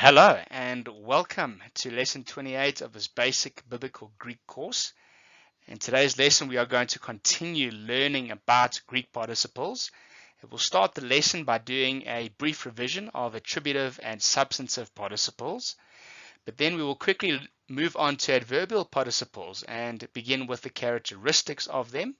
Hello and welcome to lesson 28 of this basic biblical Greek course. In today's lesson we are going to continue learning about Greek participles. We'll start the lesson by doing a brief revision of attributive and substantive participles, but then we will quickly move on to adverbial participles and begin with the characteristics of them.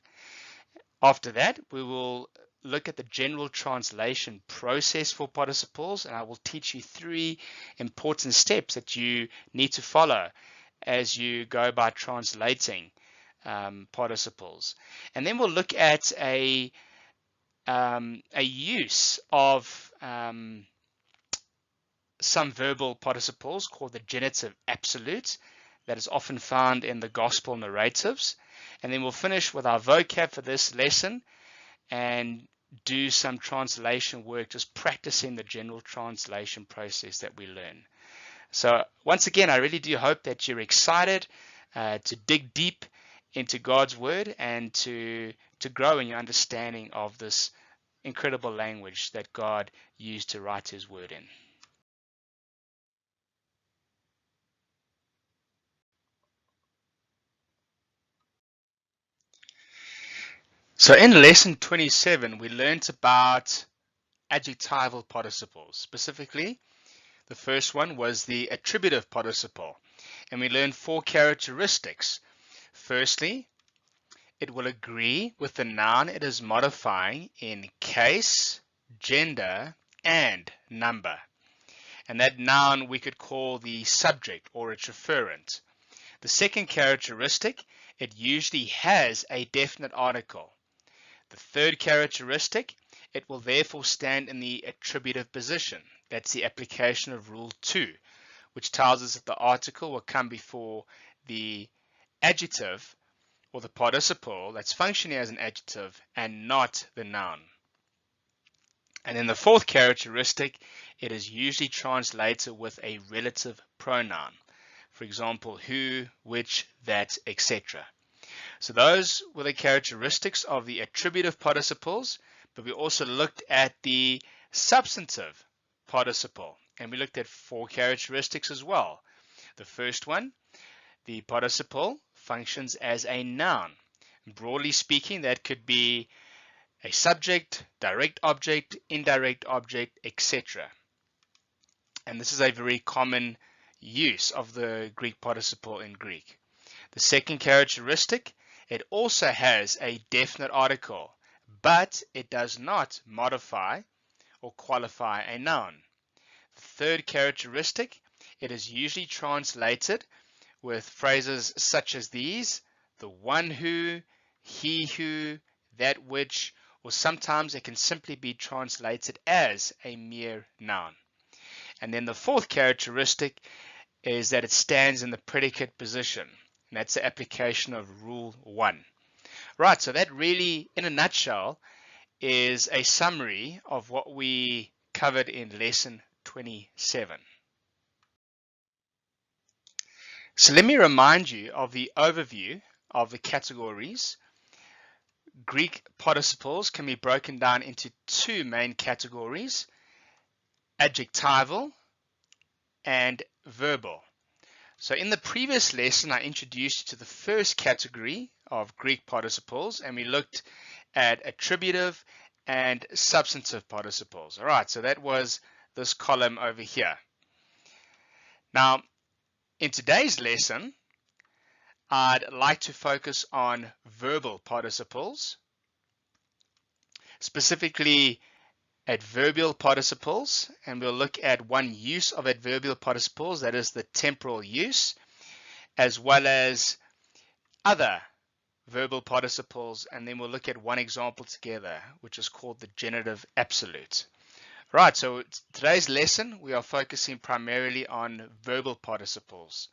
After that, we will look at the general translation process for participles, and I will teach you 3 important steps that you need to follow as you go by translating participles. And then we'll look at a use of some verbal participles called the genitive absolute that is often found in the gospel narratives. And then we'll finish with our vocab for this lesson and do some translation work, just practicing the general translation process that we learn. So once again, I really do hope that you're excited to dig deep into God's word and to grow in your understanding of this incredible language that God used to write his word in. So in lesson 27, we learned about adjectival participles. Specifically, the first one was the attributive participle, and we learned 4 characteristics. Firstly, it will agree with the noun it is modifying in case, gender, and number. And that noun we could call the subject or its referent. The second characteristic, it usually has a definite article. The third characteristic, it will therefore stand in the attributive position. That's the application of rule 2, which tells us that the article will come before the adjective or the participle that's functioning as an adjective and not the noun. And then the fourth characteristic, it is usually translated with a relative pronoun. For example, who, which, that, etc. So those were the characteristics of the attributive participles, but we also looked at the substantive participle, and we looked at 4 characteristics as well. The first one, the participle functions as a noun. Broadly speaking, that could be a subject, direct object, indirect object, etc. And this is a very common use of the Greek participle in Greek. The second characteristic, it also has a definite article, but it does not modify or qualify a noun. The third characteristic, it is usually translated with phrases such as these: the one who, he who, that which, or sometimes it can simply be translated as a mere noun. And then the fourth characteristic is that it stands in the predicate position. And that's the application of rule 1. Right, so that really, in a nutshell, is a summary of what we covered in lesson 27. So let me remind you of the overview of the categories. Greek participles can be broken down into 2 main categories: adjectival and verbal. So in the previous lesson, I introduced you to the first category of Greek participles, and we looked at attributive and substantive participles. All right, so that was this column over here. Now, in today's lesson, I'd like to focus on verbal participles, specifically adverbial participles, and we'll look at one use of adverbial participles, that is the temporal use, as well as other verbal participles, and then we'll look at one example together, which is called the genitive absolute. Right, so today's lesson we are focusing primarily on verbal participles.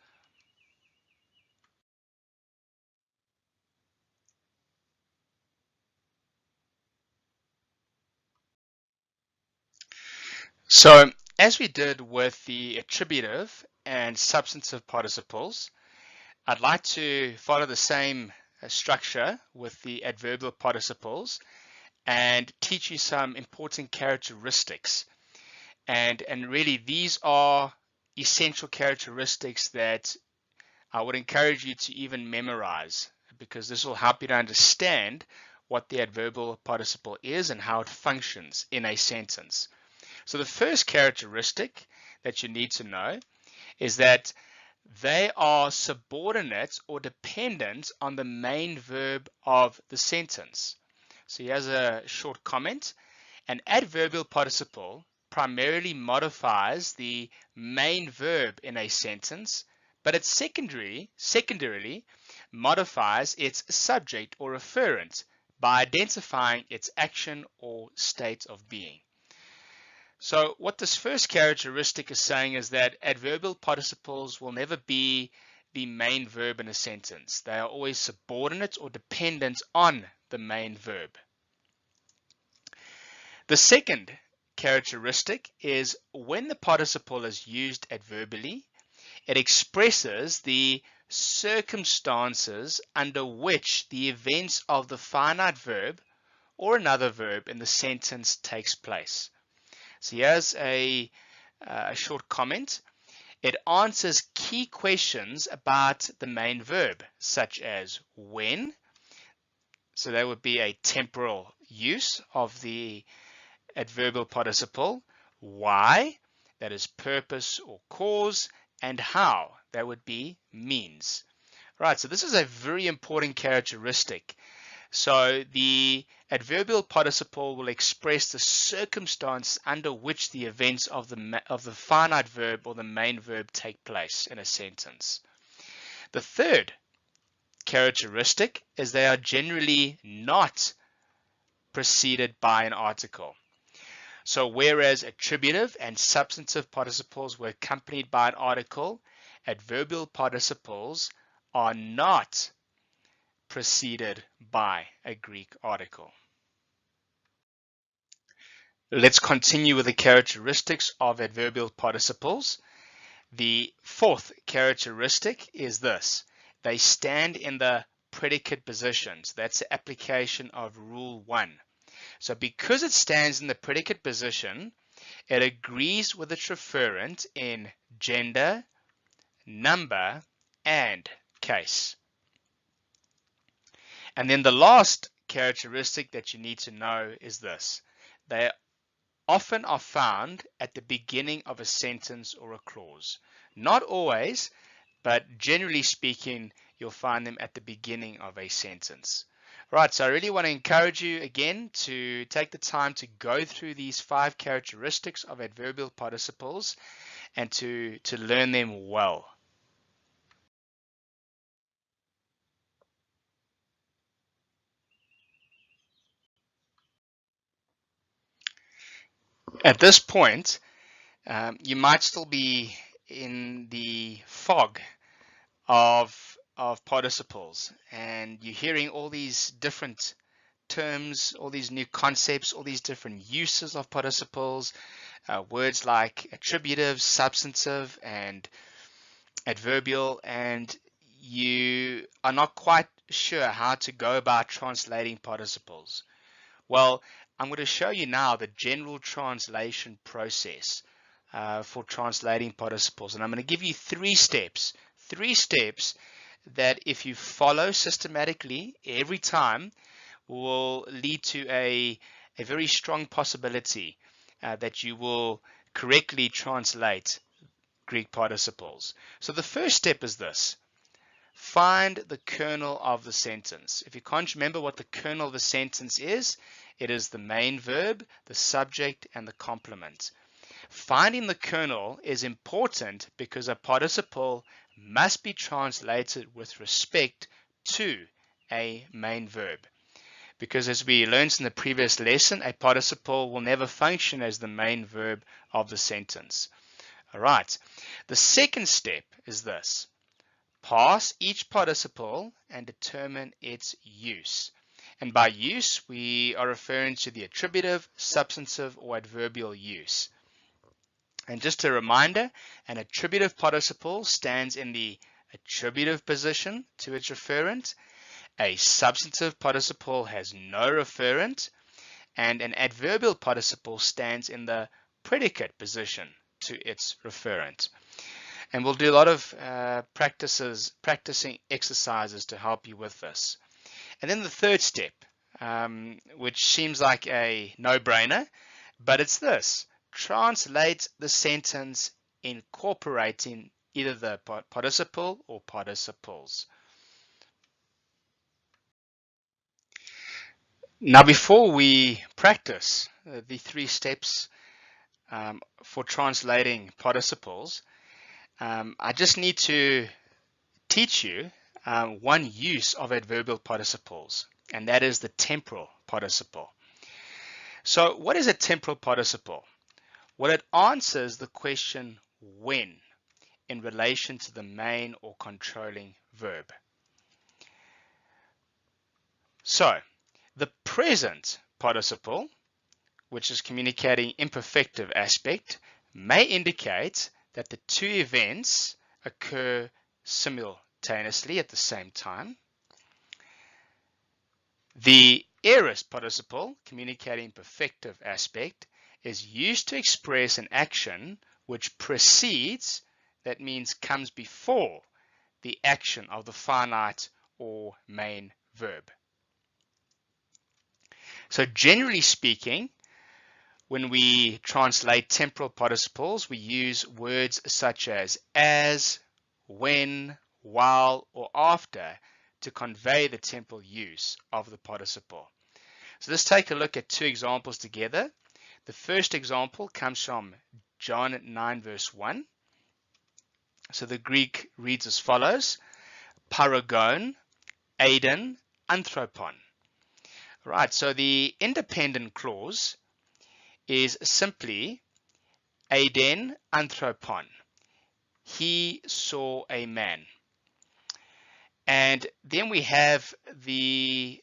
So as we did with the attributive and substantive participles, I'd like to follow the same structure with the adverbial participles and teach you some important characteristics. And really these are essential characteristics that I would encourage you to even memorize, because this will help you to understand what the adverbial participle is and how it functions in a sentence. So the first characteristic that you need to know is that they are subordinate or dependent on the main verb of the sentence. So here's a short comment. An adverbial participle primarily modifies the main verb in a sentence, but it secondarily modifies its subject or referent by identifying its action or state of being. So what this first characteristic is saying is that adverbial participles will never be the main verb in a sentence. They are always subordinate or dependent on the main verb. The second characteristic is when the participle is used adverbially, it expresses the circumstances under which the events of the finite verb or another verb in the sentence takes place. So here's a short comment. It answers key questions about the main verb, such as when. So that would be a temporal use of the adverbial participle. Why, that is purpose or cause, and how, that would be means. Right, so this is a very important characteristic. So the adverbial participle will express the circumstance under which the events of the finite verb or the main verb take place in a sentence. The third characteristic is they are generally not preceded by an article. So whereas attributive and substantive participles were accompanied by an article, adverbial participles are not preceded by a Greek article. Let's continue with the characteristics of adverbial participles. The fourth characteristic is this. They stand in the predicate positions. That's the application of Rule 1. So because it stands in the predicate position, it agrees with its referent in gender, number, and case. And then the last characteristic that you need to know is this. They often are found at the beginning of a sentence or a clause. Not always, but generally speaking, you'll find them at the beginning of a sentence. Right, so I really want to encourage you again to take the time to go through these 5 characteristics of adverbial participles and to learn them well. At this point, you might still be in the fog of participles, and you're hearing all these different terms, all these new concepts, all these different uses of participles, words like attributive, substantive, and adverbial, and you are not quite sure how to go about translating participles. Well, I'm going to show you now the general translation process for translating participles, and I'm going to give you 3 steps that if you follow systematically every time will lead to a very strong possibility that you will correctly translate Greek participles. So the first step is this. Find the kernel of the sentence. If you can't remember what the kernel of the sentence is, it is the main verb, the subject, and the complement. Finding the kernel is important because a participle must be translated with respect to a main verb. Because as we learned in the previous lesson, a participle will never function as the main verb of the sentence. All right. The second step is this. Pass each participle and determine its use. And by use, we are referring to the attributive, substantive, or adverbial use. And just a reminder, an attributive participle stands in the attributive position to its referent. A substantive participle has no referent, and an adverbial participle stands in the predicate position to its referent. And we'll do a lot of practicing exercises to help you with this. And then the third step, which seems like a no-brainer, but it's this: translate the sentence incorporating either the participle or participles. Now, before we practice the three steps for translating participles, I just need to teach you one use of adverbial participles, and that is the temporal participle. So what is a temporal participle? Well, it answers the question when in relation to the main or controlling verb. So the present participle, which is communicating imperfective aspect, may indicate that the two events occur simultaneously at the same time. The aorist participle, communicating perfective aspect, is used to express an action which precedes, that means comes before, the action of the finite or main verb. So generally speaking, when we translate temporal participles, we use words such as, when, while, or after to convey the temporal use of the participle. So let's take a look at two examples together. The first example comes from John 9 verse 1. So the Greek reads as follows: paragon, aiden, anthropon. Right, so the independent clause is simply aiden anthropon. He saw a man. And then we have the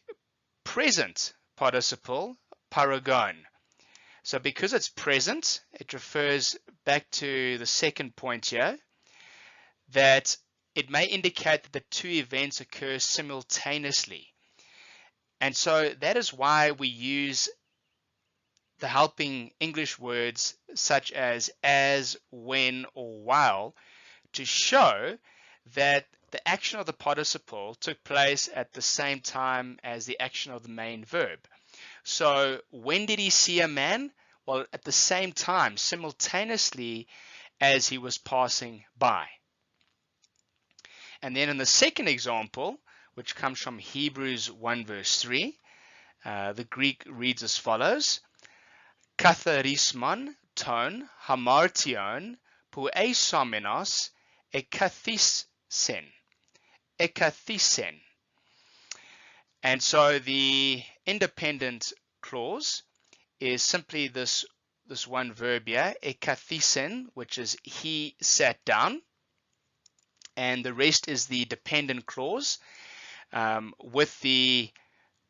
present participle, paragon. So because it's present, it refers back to the second point here, that it may indicate that the two events occur simultaneously. And so that is why we use the helping English words such as, when, or while to show that the action of the participle took place at the same time as the action of the main verb. So when did he see a man? Well, at the same time, simultaneously as he was passing by. And then in the second example, which comes from Hebrews 1 verse 3, the Greek reads as follows: katharismon ton hamartion pueisomenos ekathisen. Ekathisen. And so the independent clause is simply this one verb here, ekathisen, which is he sat down, and the rest is the dependent clause with the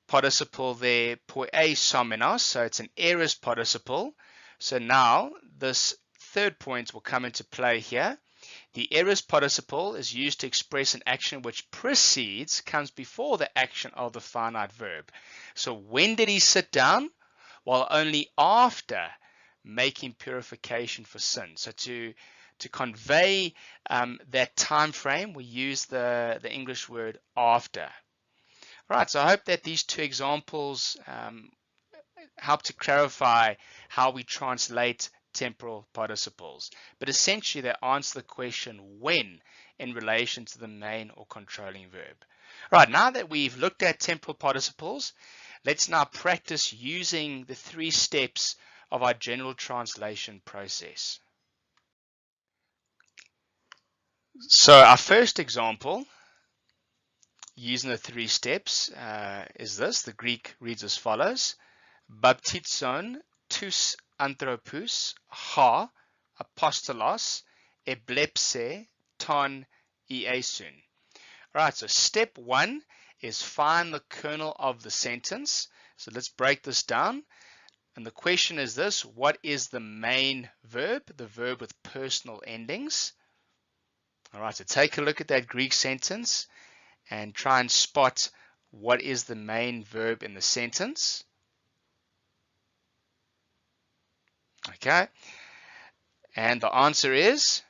participle there, poieisomenos, so it's an aorist participle. So now this third point will come into play here. The aorist participle is used to express an action which precedes, comes before the action of the finite verb. So when did he sit down? Well, only after making purification for sin. So to convey that time frame, we use the English word after. Right, so I hope that these two examples help to clarify how we translate temporal participles. But essentially, they answer the question when in relation to the main or controlling verb. Right, now that we've looked at temporal participles, let's now practice using the three steps of our general translation process. So our first example, using the three steps, is this. The Greek reads as follows: baptizon tous anthropous ha apostolos eblepse ton iesun. Right, so step one is find the kernel of the sentence. So let's break this down. And the question is this: what is the main verb, the verb with personal endings? All right, so take a look at that Greek sentence and try and spot what is the main verb in the sentence. Okay, and the answer is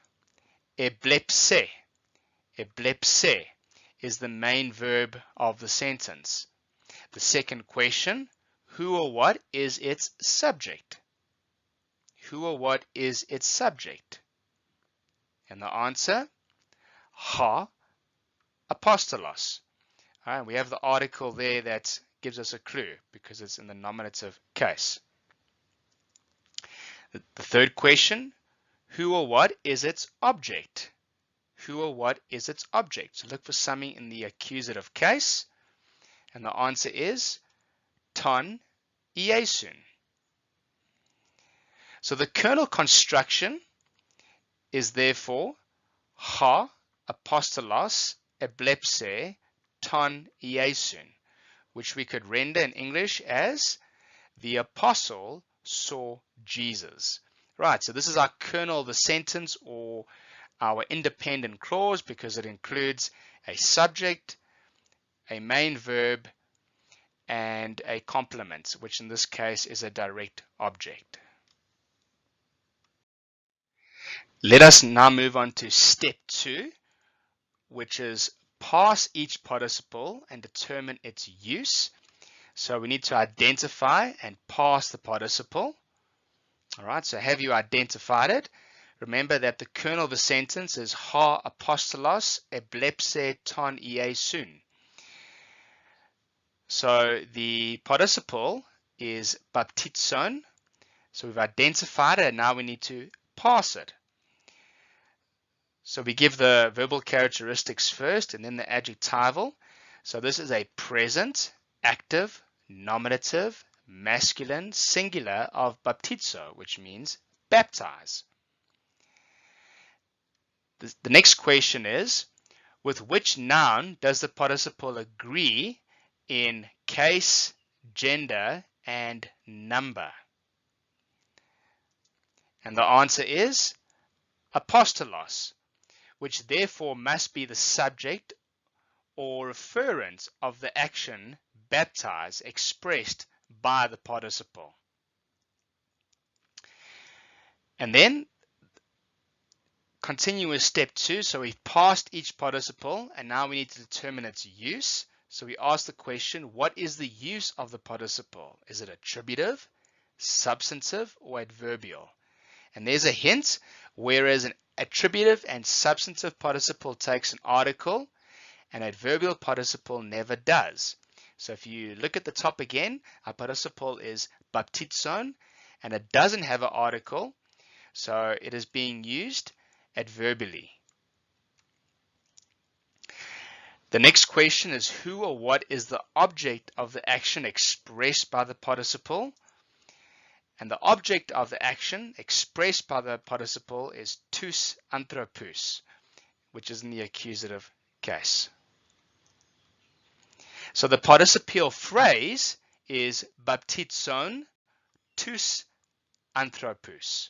Eblepse. Eblepse is the main verb of the sentence. The second question, who or what is its subject? Who or what is its subject? And the answer, ha apostolos. All right, we have the article there that gives us a clue because it's in the nominative case. The third question, who or what is its object? Who or what is its object? So look for something in the accusative case. And the answer is ton iesun. So the kernel construction is therefore ha apostolos eblepse ton iesun, which we could render in English as the apostle saw Jesus. Right, so this is our kernel of the sentence, or our independent clause, because it includes a subject, a main verb, and a complement, which in this case is a direct object. Let us now move on to step 2, which is parse each participle and determine its use. So we need to identify and parse the participle. All right, so have you identified it? Remember that the kernel of the sentence is ha apostolos eblepse ton iesun. So the participle is baptizon. So we've identified it, and now we need to parse it. So we give the verbal characteristics first and then the adjectival. So this is a present, active, nominative, masculine, singular of baptizo, which means baptize. The next question is, with which noun does the participle agree in case, gender, and number? And the answer is apostolos, which therefore must be the subject or referent of the action baptize expressed by the participle. And then continue with step 2. So we've passed each participle and now we need to determine its use. So we ask the question, what is the use of the participle? Is it attributive, substantive, or adverbial? And there's a hint, whereas an attributive and substantive participle takes an article, an adverbial participle never does. So if you look at the top again, our participle is baptizon, and it doesn't have an article, so it is being used adverbially. The next question is, who or what is the object of the action expressed by the participle? And the object of the action expressed by the participle is tous anthropous, which is in the accusative case. So the participial phrase is baptizon tous anthropous.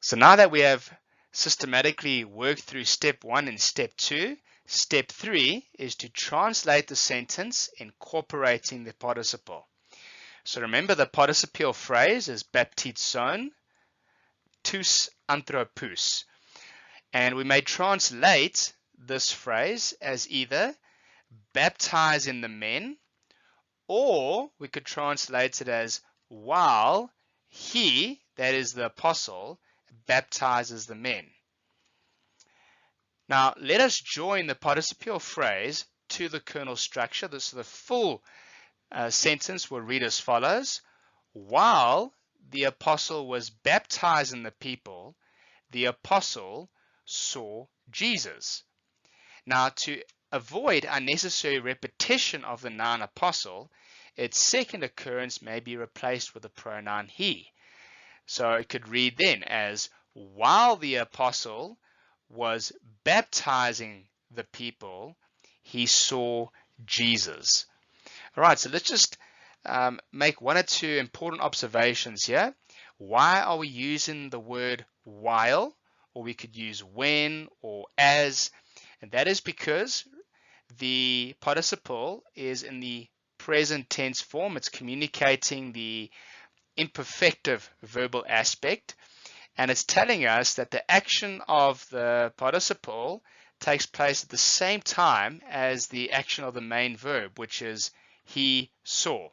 So now that we have systematically worked through step 1 and step 2, step 3 is to translate the sentence incorporating the participle. So remember, the participial phrase is baptizon tous anthropous. And we may translate this phrase as either baptize in the men, or we could translate it as while he, that is the apostle, baptizes the men. Now let us join the participial phrase to the kernel structure. This is the full sentence will read as follows: while the apostle was baptizing the people, the apostle saw Jesus. Now, to avoid unnecessary repetition of the noun apostle, its second occurrence may be replaced with the pronoun he. So it could read then as, while the apostle was baptizing the people, he saw Jesus. All right, so let's just make 1 or 2 important observations here. Why are we using the word while? Or we could use when or as. And that is because the participle is in the present tense form. It's communicating the imperfective verbal aspect. And it's telling us that the action of the participle takes place at the same time as the action of the main verb, which is he saw.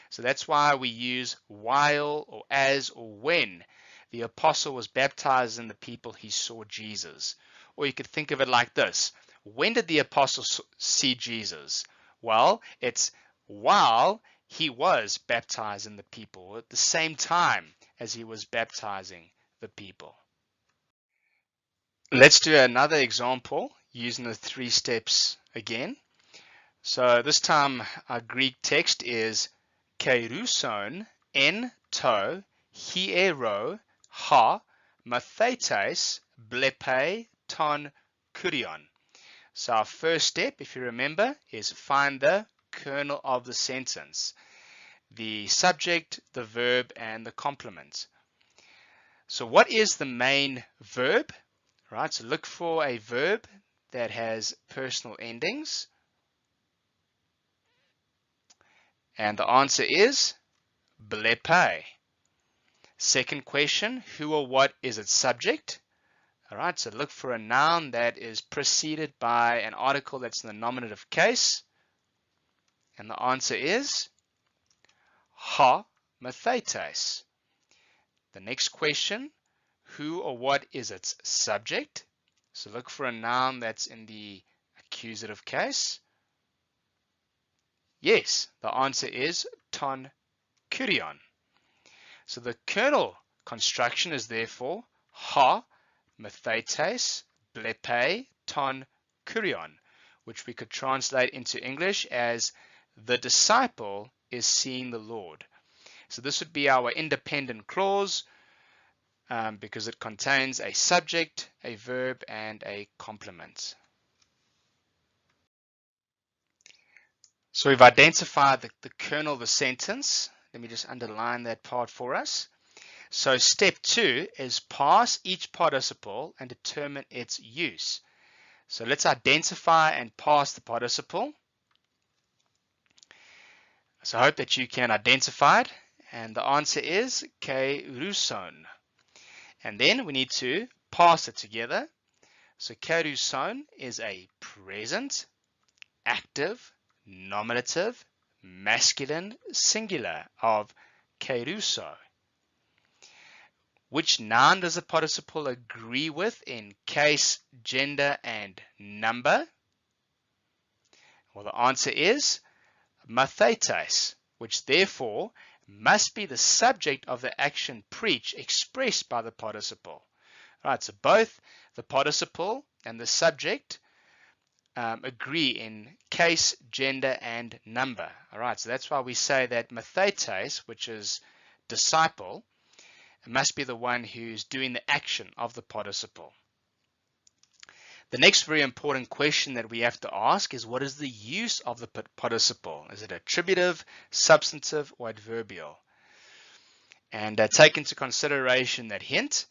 So that's why we use while or as or when the apostle was baptized and the people he saw Jesus. Or you could think of it like this. When did the apostle see Jesus? Well, it's while he was baptizing the people, at the same time as he was baptizing the people. Let's do another example using the 3 steps again. So this time our Greek text is keruson en to hiero ha mathetes blepe ton kurion. So our first step, if you remember, is find the kernel of the sentence, the subject, the verb, and the complement. So what is the main verb? Right, so look for a verb that has personal endings. And the answer is blepe. Second question, who or what is its subject? All right, so look for a noun that is preceded by an article that's in the nominative case. And the answer is ha mathetes. The next question, who or what is its subject? So look for a noun that's in the accusative case. Yes, the answer is ton kurion. So the kernel construction is therefore ha mathetes blepe ton kurion, which we could translate into English as the disciple is seeing the Lord. So this would be our independent clause because it contains a subject, a verb, and a complement. So we've identified the kernel of the sentence. Let me just underline that part for us. So step 2 is parse each participle and determine its use. So let's identify and parse the participle. So I hope that you can identify it. And the answer is keruson. And then we need to parse it together. So keruson is a present, active, nominative, masculine, singular of keruso. Which noun does the participle agree with in case, gender, and number? Well, the answer is mathetes, which therefore must be the subject of the action preach expressed by the participle. Right, so both the participle and the subject agree in case, gender, and number. All right, so that's why we say that mathetes, which is disciple, must be the one who's doing the action of the participle. The next very important question that we have to ask is, what is the use of the participle? Is it attributive, substantive, or adverbial? And take into consideration that hint.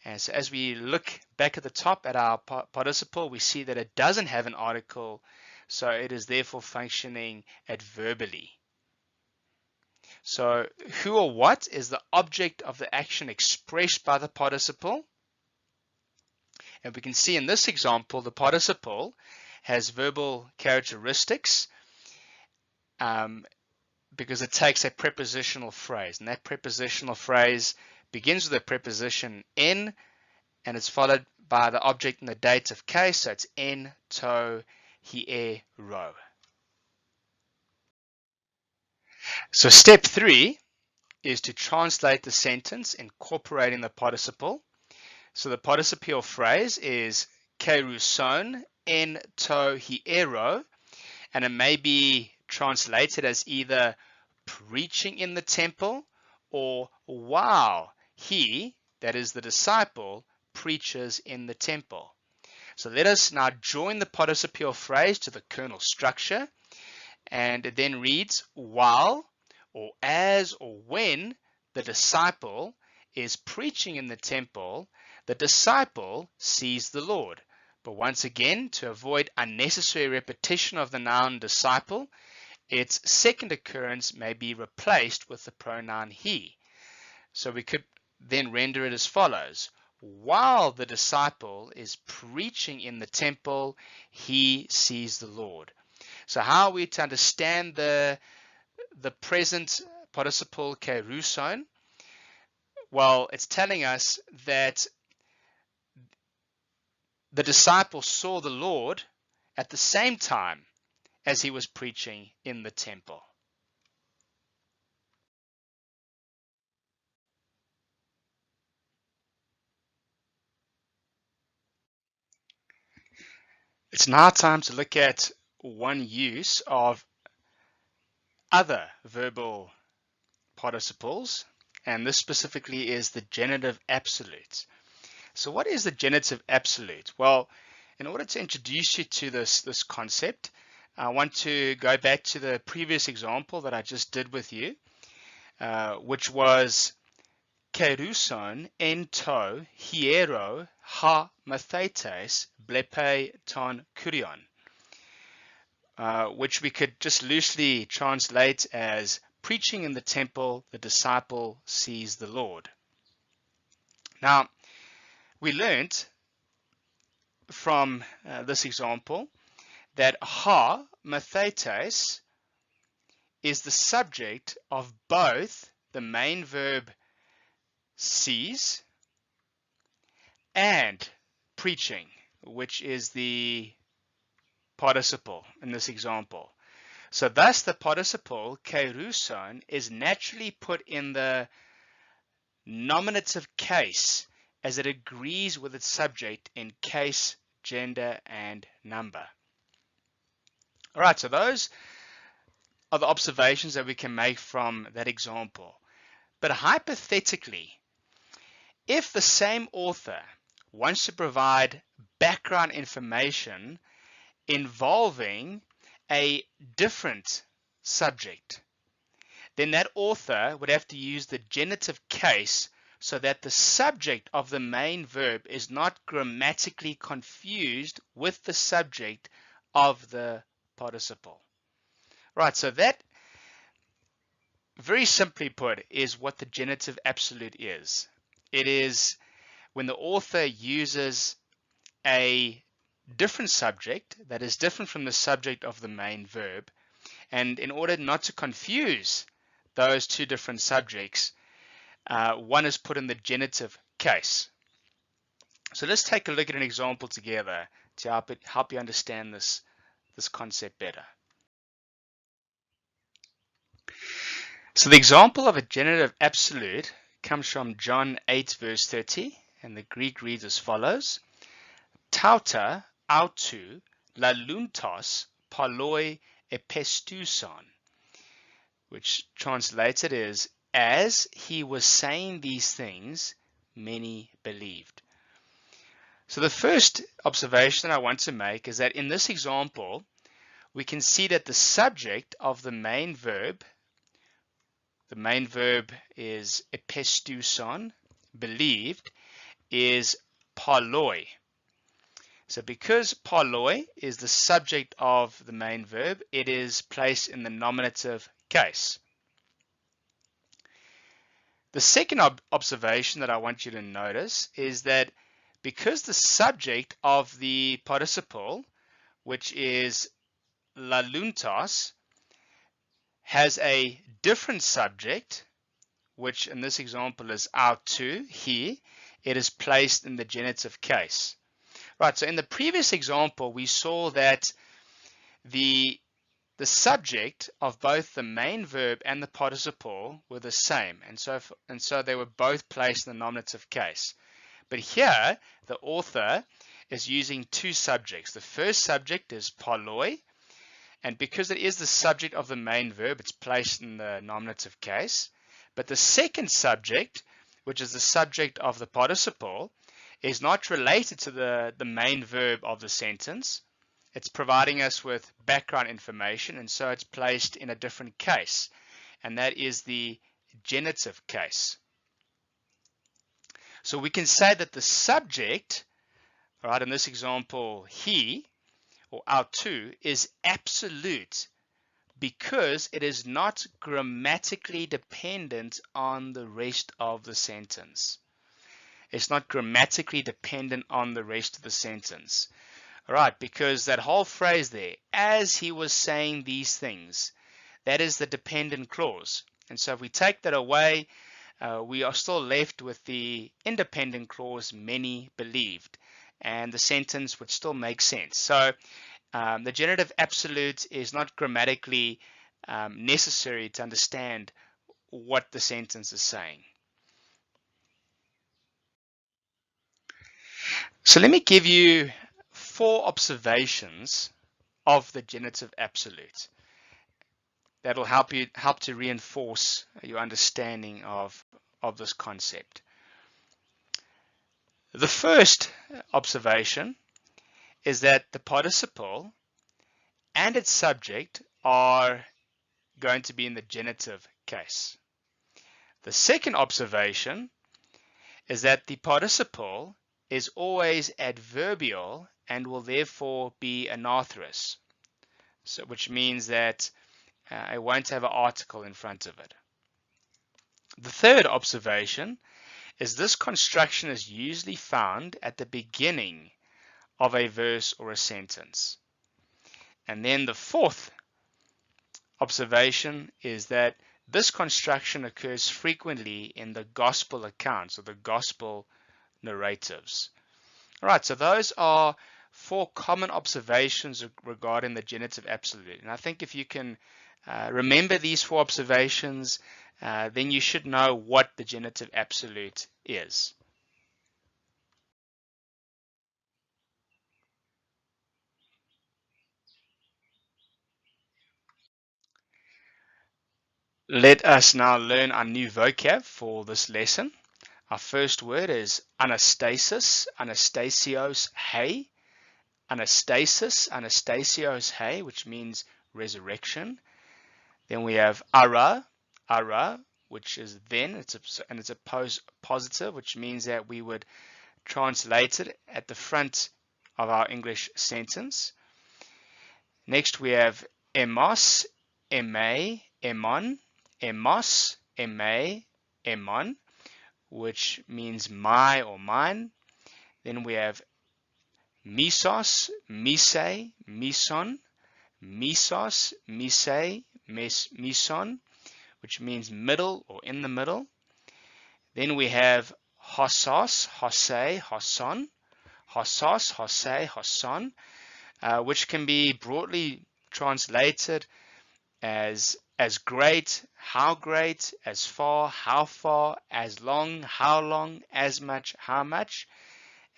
And so as we look back at the top at our participle, we see that it doesn't have an article, so it is therefore functioning adverbially. So who or what is the object of the action expressed by the participle? And we can see in this example, the participle has verbal characteristics because it takes a prepositional phrase. And that prepositional phrase begins with a preposition en, and it's followed by the object in the dative case. So it's en, to, hiero. So step 3 is to translate the sentence incorporating the participle. So the participial phrase is keruson en to hiero, and it may be translated as either preaching in the temple or while he, that is the disciple, preaches in the temple. So let us now join the participial phrase to the kernel structure, and it then reads while or as or when the disciple is preaching in the temple, the disciple sees the Lord. But once again, to avoid unnecessary repetition of the noun disciple, its second occurrence may be replaced with the pronoun he. So we could then render it as follows. while the disciple is preaching in the temple, he sees the Lord. So how are we to understand the present participle keruson? Well, it's telling us that the disciple saw the Lord at the same time as he was preaching in the temple. It's now time to look at one use of other verbal participles, and this specifically is the genitive absolute. So what is the genitive absolute? Well, in order to introduce you to this concept, I want to go back to the previous example that I just did with you, which was keruson en to hiero ha mathetes blepe ton kurion, which we could just loosely translate as preaching in the temple, the disciple sees the Lord. Now, we learned from this example that ha mathetes is the subject of both the main verb sees and preaching, which is the participle in this example. So thus the participle keruson is naturally put in the nominative case as it agrees with its subject in case, gender, and number. All right, so those are the observations that we can make from that example. But hypothetically, if the same author wants to provide background information involving a different subject, then that author would have to use the genitive case so that the subject of the main verb is not grammatically confused with the subject of the participle. Right, so that, very simply put, is what the genitive absolute is. It is when the author uses a different subject that is different from the subject of the main verb, and in order not to confuse those two different subjects, one is put in the genitive case. So let's take a look at an example together to help you understand this concept better. So the example of a genitive absolute comes from John 8 verse 30, and the Greek reads as follows: Tauta autou laluntos poloi epistuson, which translated is, as he was saying these things, many believed. So the first observation I want to make is that in this example, we can see that the subject of the main verb is epistuson, believed, is poloi. So because poloi is the subject of the main verb, it is placed in the nominative case. The second observation that I want you to notice is that because the subject of the participle, which is laluntos, has a different subject, which in this example is autou, he, it is placed in the genitive case. Right, so in the previous example, we saw that the subject of both the main verb and the participle were the same, and so they were both placed in the nominative case. But here, the author is using two subjects. The first subject is poloi, and because it is the subject of the main verb, it's placed in the nominative case. But the second subject, which is the subject of the participle, is not related to the main verb of the sentence. It's providing us with background information, and so it's placed in a different case, and that is the genitive case. So we can say that the subject, right, in this example, he or autou, is absolute because it is not grammatically dependent on the rest of the sentence. It's not grammatically dependent on the rest of the sentence. All right, because that whole phrase there, as he was saying these things, that is the dependent clause. And so if we take that away, we are still left with the independent clause, many believed, and the sentence would still make sense. So the genitive absolute is not grammatically necessary to understand what the sentence is saying. So let me give you 4 observations of the genitive absolute. That'll help to reinforce your understanding of this concept. The first observation is that the participle and its subject are going to be in the genitive case. The second observation is that the participle is always adverbial and will therefore be anarthrous, so which means that it won't have an article in front of it. The third observation is this construction is usually found at the beginning of a verse or a sentence. And then the fourth observation is that this construction occurs frequently in the gospel accounts or the gospel narratives. All right, so those are 4 common observations regarding the genitive absolute. And I think if you can remember these 4 observations, then you should know what the genitive absolute is. Let us now learn our new vocab for this lesson. Our first word is anastasis, anastasios hei. Anastasis, anastasios hei, which means resurrection. Then we have ara, ara, which is then, and it's a positive, which means that we would translate it at the front of our English sentence. Next we have emos, eme, emon, emos, eme, emon, which means my or mine. Then we have misos, mise, mison, misos, mise, mison, which means middle or in the middle. Then we have hosos, hose, hoson, hosos, hose, hoson, which can be broadly translated as great, how great, as far, how far, as long, how long, as much, how much.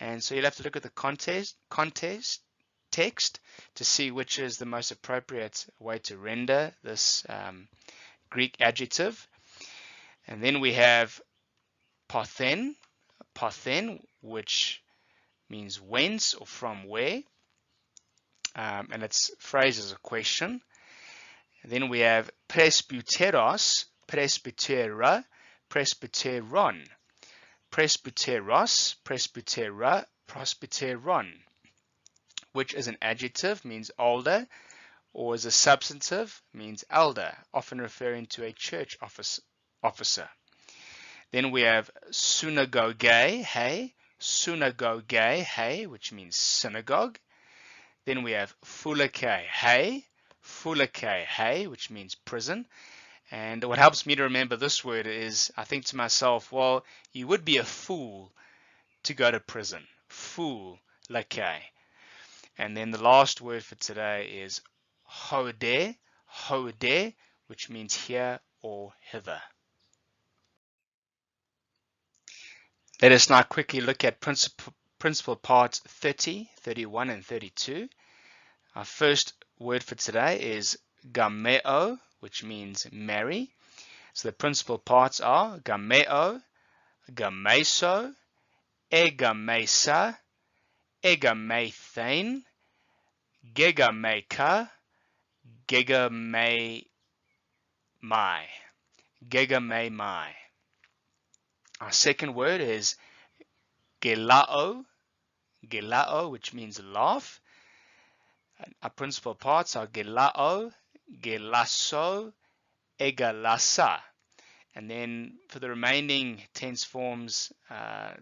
And so you'll have to look at the text to see which is the most appropriate way to render this Greek adjective. And then we have parthen, which means whence or from where, and it's phrased as a question. And then we have presbyteros, presbytera, presbyteron, presbyteros, presbytera, presbyteron, which is an adjective, means older, or as a substantive, means elder, often referring to a church officer. Then we have synagoge, hey, synagoge, hey, which means synagogue. Then we have fulake, hey, which means prison. And what helps me to remember this word is, I think to myself, well, you would be a fool to go to prison. Fool, lake. And then the last word for today is hode, which means here or hither. Let us now quickly look at principal parts 30, 31, and 32. Our first word for today is gameo, which means marry. So the principal parts are gameo, gameso, egamesa, egamethain, gegameka, gegamai, gegamai. Our second word is gelao, which means laugh. Our principal parts are gelao, gelaso, egalasa. And then for the remaining tense forms,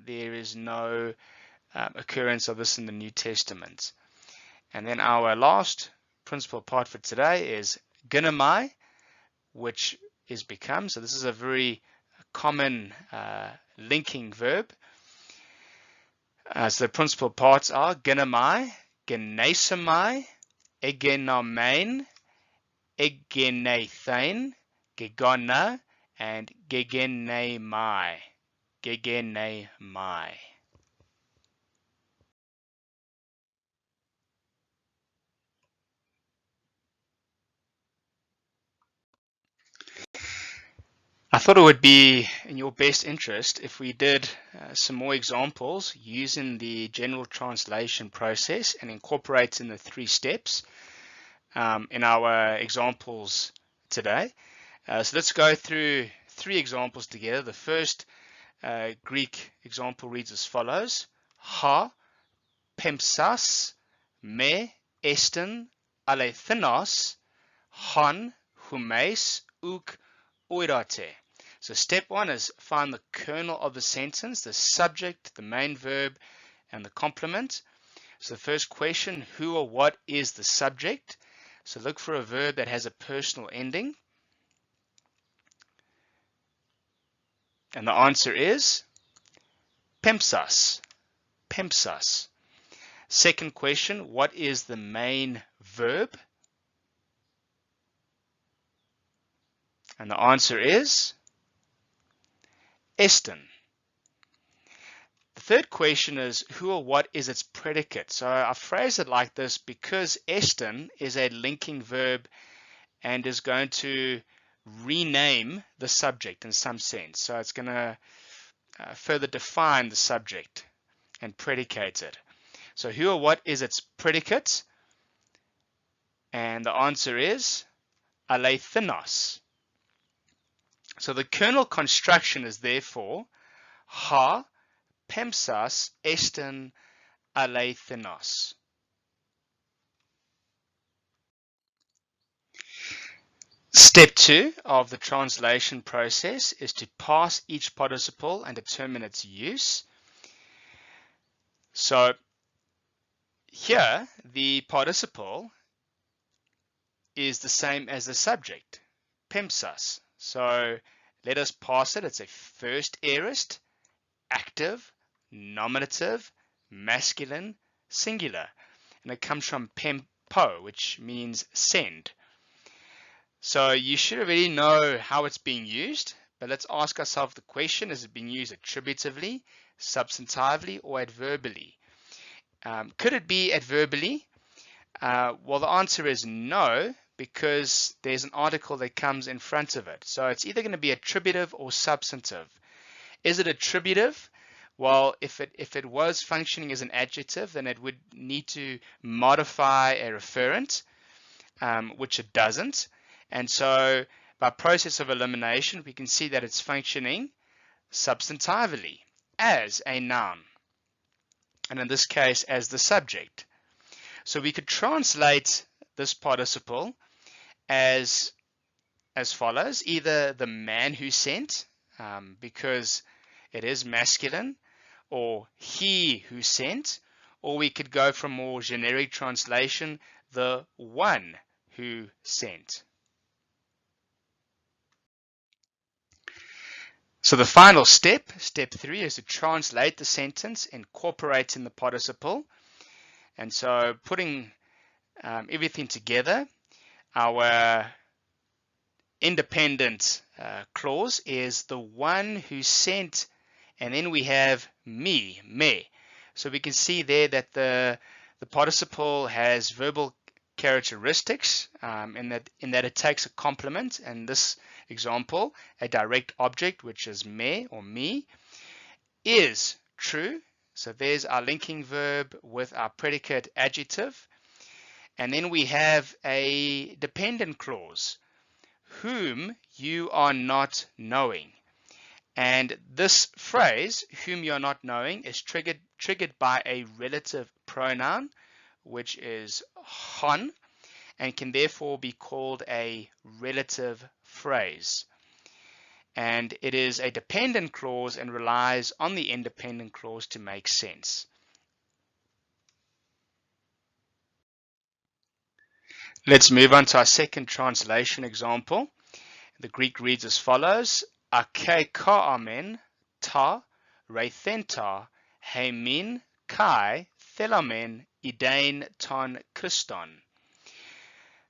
there is no occurrence of this in the New Testament. And then our last principal part for today is ginomai, which is become. So this is a very common linking verb. So the principal parts are ginomai, genesamai, egenomain, egenethein, gegona, and gegenemai. Gegenemai. I thought it would be in your best interest if we did some more examples using the general translation process and incorporating the 3 steps in our examples today. So let's go through 3 examples together. The first Greek example reads as follows: Ha pempsas me estin alethinos hon humes uk oirate. So step 1 is find the kernel of the sentence, the subject, the main verb, and the complement. So the first question, who or what is the subject? So look for a verb that has a personal ending. And the answer is pempsas. Pempsas. Second question, what is the main verb? And the answer is estin. The third question is who or what is its predicate? So I phrase it like this because estin is a linking verb and is going to rename the subject in some sense. So it's going to further define the subject and predicate it. So who or what is its predicate? And the answer is alethinos. So the kernel construction is therefore ha pempsas estin alethinos. Step 2 of the translation process is to parse each participle and determine its use. So here the participle is the same as the subject, pempsas. So let us parse it. It's a first aorist, active, nominative, masculine, singular. And it comes from pempo, which means send. So you should already know how it's being used, but let's ask ourselves the question, is it being used attributively, substantively, or adverbially? Could it be adverbially? Well, the answer is no, because there's an article that comes in front of it. So it's either going to be attributive or substantive. Is it attributive? Well, if it was functioning as an adjective, then it would need to modify a referent, which it doesn't. And so by process of elimination, we can see that it's functioning substantively as a noun, and in this case as the subject. So we could translate this participle as follows: either the man who sent, because it is masculine, or he who sent, or we could go for more generic translation, the one who sent. So the final step, step 3, is to translate the sentence, incorporating the participle. And so putting everything together, our independent clause is the one who sent, and then we have me. So we can see there that the participle has verbal characteristics in that it takes a complement. In this example, a direct object, which is me or me, is true. So there's our linking verb with our predicate adjective. And then we have a dependent clause, whom you are not knowing. And this phrase, whom you are not knowing, is triggered by a relative pronoun, which is hon, and can therefore be called a relative phrase. and it is a dependent clause and relies on the independent clause to make sense. Let's move on to our second translation example. The Greek reads as follows: Ake kaamen ta reithenta hemin kai thelamen idein ton Christon.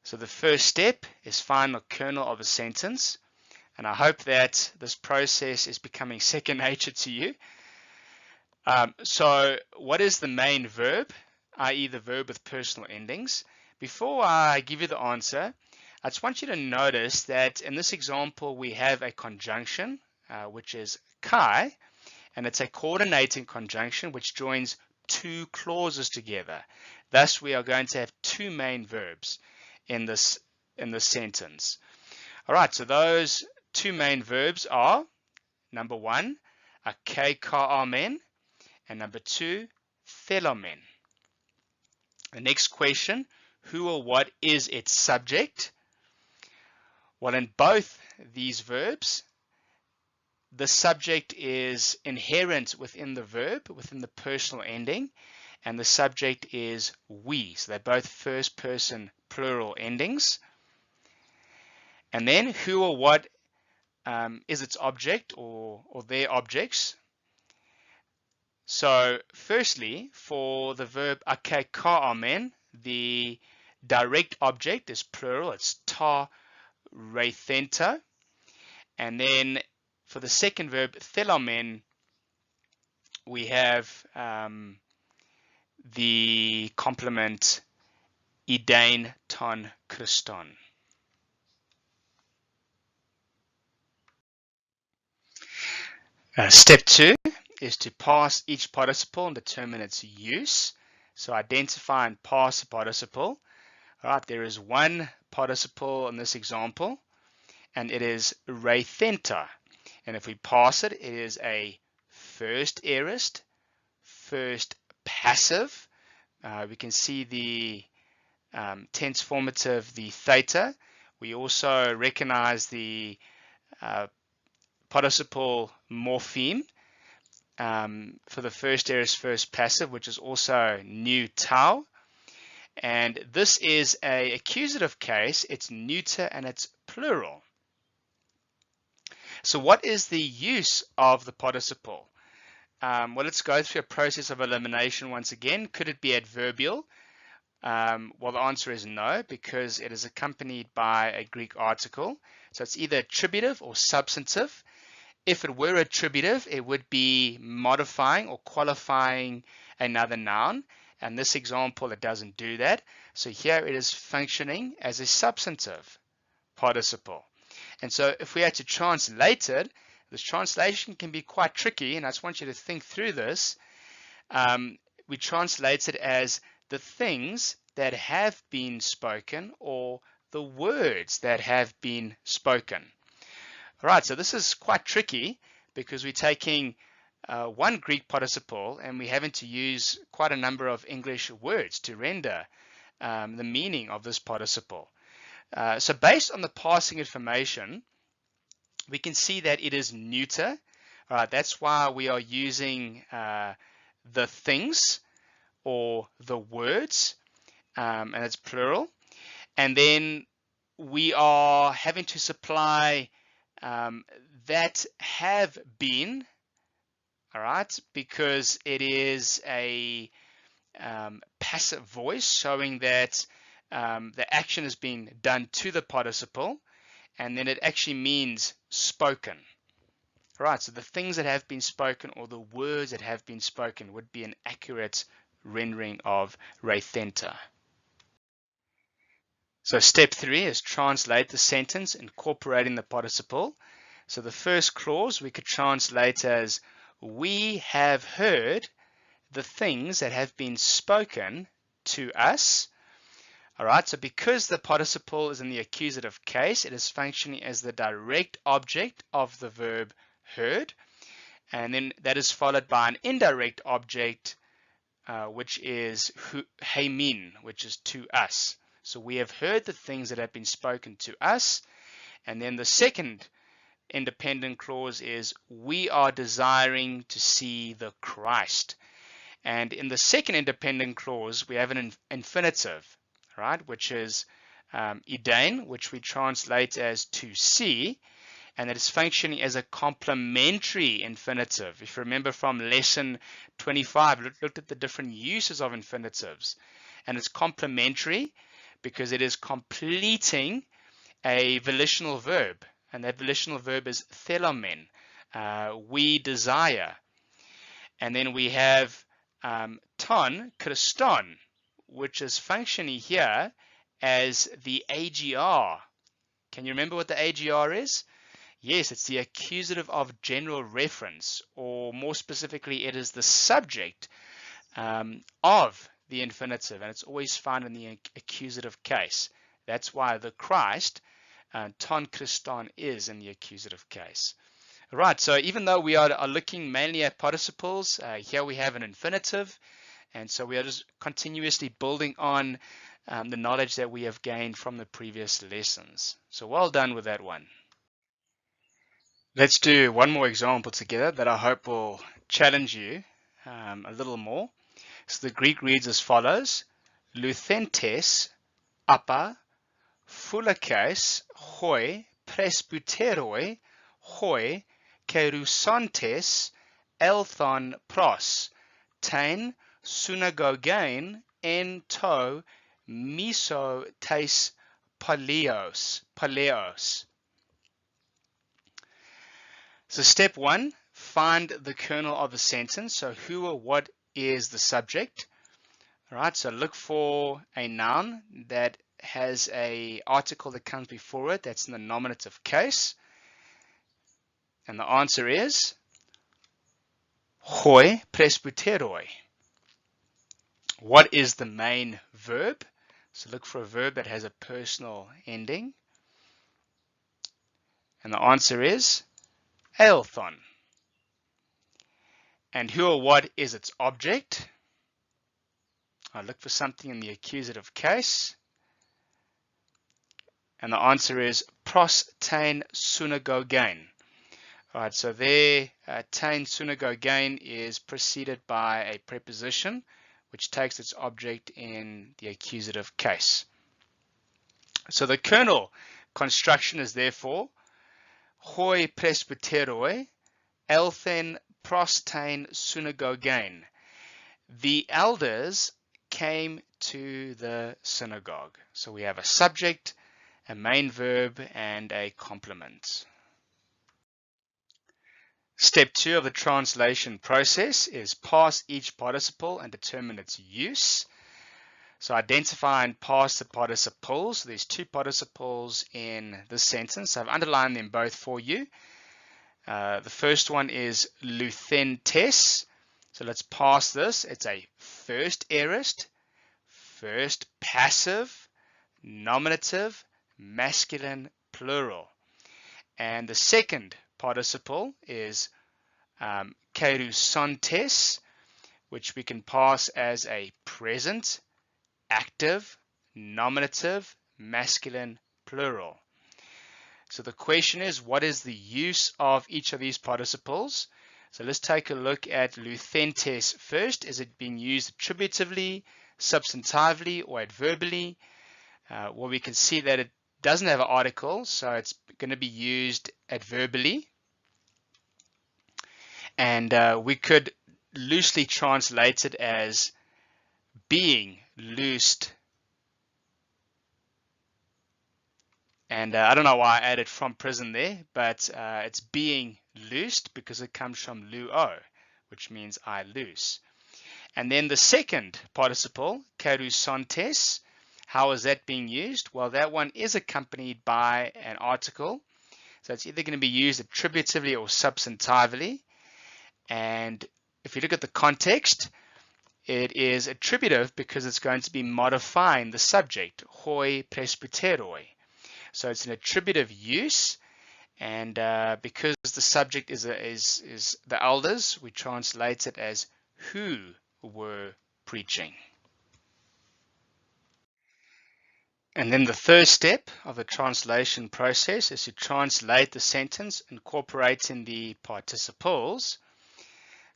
So the first step is find the kernel of a sentence, and I hope that this process is becoming second nature to you. So what is the main verb, i.e. the verb with personal endings? Before I give you the answer, I just want you to notice that in this example we have a conjunction, which is kai, and it's a coordinating conjunction which joins two clauses together. Thus we are going to have two main verbs in this sentence. All right, so those two main verbs are, number one, ake kaamen, and number two, thelomen. The next question, who or what is its subject? Well, in both these verbs, the subject is inherent within the verb, within the personal ending, and the subject is we. So they're both first person plural endings. And then who or what is its object or their objects. So firstly, for the verb ake kaamen, the direct object is plural, it's ta reithenta. And then for the second verb thelomen, we have the complement idein ton Christon. Step 2 is to parse each participle and determine its use. So identify and parse a participle. All right, there is one participle in this example, and it is reithenta. And if we parse it, it is a first aorist, first passive. We can see the tense formative, the theta. We also recognize the participle morpheme for the first aorist, first passive, which is also nu tau. And this is a accusative case. It's neuter and it's plural. So what is the use of the participle? Well, let's go through a process of elimination once again. Could it be adverbial? Well, the answer is no, because it is accompanied by a Greek article. So it's either attributive or substantive. If it were attributive, it would be modifying or qualifying another noun. And this example, it doesn't do that. So here it is functioning as a substantive participle. And so if we had to translate it, this translation can be quite tricky, and I just want you to think through this. We translate it as the things that have been spoken, or the words that have been spoken. All right, so this is quite tricky because we're taking one Greek participle and we're having to use quite a number of English words to render the meaning of this participle. So based on the passing information, we can see that it is neuter. All right, that's why we are using the things or the words, and it's plural. And then we are having to supply that have been, all right, because it is a passive voice showing that the action is being done to the participle, and then it actually means spoken. All right, so the things that have been spoken or the words that have been spoken would be an accurate rendering of reithenta. So step 3 is translate the sentence incorporating the participle. So the first clause we could translate as, we have heard the things that have been spoken to us. All right, so because the participle is in the accusative case, it is functioning as the direct object of the verb heard. And then that is followed by an indirect object, which is heimin, which is to us. So we have heard the things that have been spoken to us. And then the second independent clause is we are desiring to see the Christ. And in the second independent clause, we have an infinitive, right, which is edain, which we translate as to see, and it is functioning as a complementary infinitive. If you remember from lesson 25, we looked at the different uses of infinitives, and it's complementary because it is completing a volitional verb, and that volitional verb is thelomen, we desire. And then we have ton Christon, which is functioning here as the AGR. Can you remember what the AGR is? Yes, it's the accusative of general reference, or more specifically, it is the subject of the infinitive, and it's always found in the accusative case. That's why the Christ, ton Christon, is in the accusative case. Right, so even though we are looking mainly at participles, here we have an infinitive, and so we are just continuously building on the knowledge that we have gained from the previous lessons. So well done with that one. Let's do one more example together that I hope will challenge you a little more. So the Greek reads as follows: Luthentes apa phulakes hoi presbyteroi hoi kerusantes elthon pros tein synagogein en to miso tes paleos. So step one, find the kernel of the sentence. So who or what is the subject? All right, so look for a noun that has a article that comes before it that's in the nominative case. And the answer is hoi presbyteroi. What is the main verb? So look for a verb that has a personal ending. And the answer is elthon. And who or what is its object? I look for something in the accusative case. And the answer is pros tein synagogein. All right, so there, tein synagogein is preceded by a preposition which takes its object in the accusative case. So the kernel construction is therefore hoi presbyteroi elthen pros tein synagogein. The elders came to the synagogue. So we have a subject, a main verb, and a complement. Step 2 of the translation process is parse each participle and determine its use. So identify and parse the participles. So there's two participles in this sentence. I've underlined them both for you. The first one is luthentes. So let's parse this. It's a first aorist, first passive, nominative, masculine, plural. And the second participle is kerusantes, which we can parse as a present, active, nominative, masculine, plural. So the question is, what is the use of each of these participles? So let's take a look at luthentes first. Is it being used attributively, substantively, or adverbially? Well, we can see that it doesn't have an article, so it's going to be used adverbially. And we could loosely translate it as being loosed. And I don't know why I added from prison there, but it's being loosed because it comes from luo, which means I loose. And then the second participle, kerusantes, how is that being used? Well, that one is accompanied by an article. So it's either going to be used attributively or substantively. And if you look at the context, it is attributive because it's going to be modifying the subject, hoi presbyteroi. So it's an attributive use, and because the subject is the elders, we translate it as who were preaching. And then the third step of the translation process is to translate the sentence, incorporating the participles.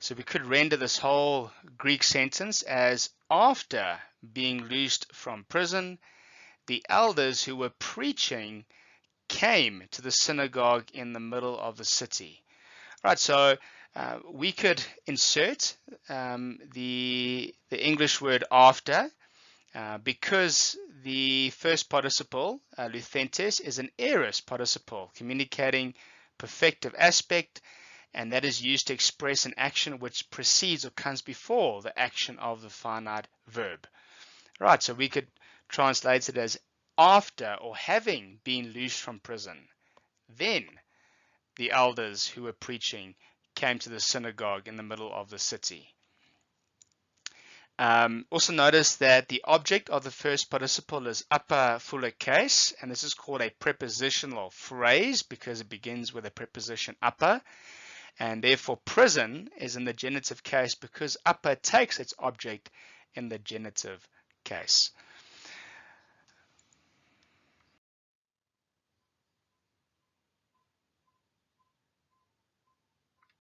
So we could render this whole Greek sentence as, after being loosed from prison, the elders who were preaching came to the synagogue in the middle of the city. Right, so we could insert the English word after, because the first participle, luthentes, is an aorist participle, communicating perfective aspect, and that is used to express an action which precedes or comes before the action of the finite verb. Right, so we could translate it as, after or having been loosed from prison, then the elders who were preaching came to the synagogue in the middle of the city. Also notice that the object of the first participle is upper fuller case, and this is called a prepositional phrase because it begins with a preposition upper, and therefore prison is in the genitive case because upper takes its object in the genitive case.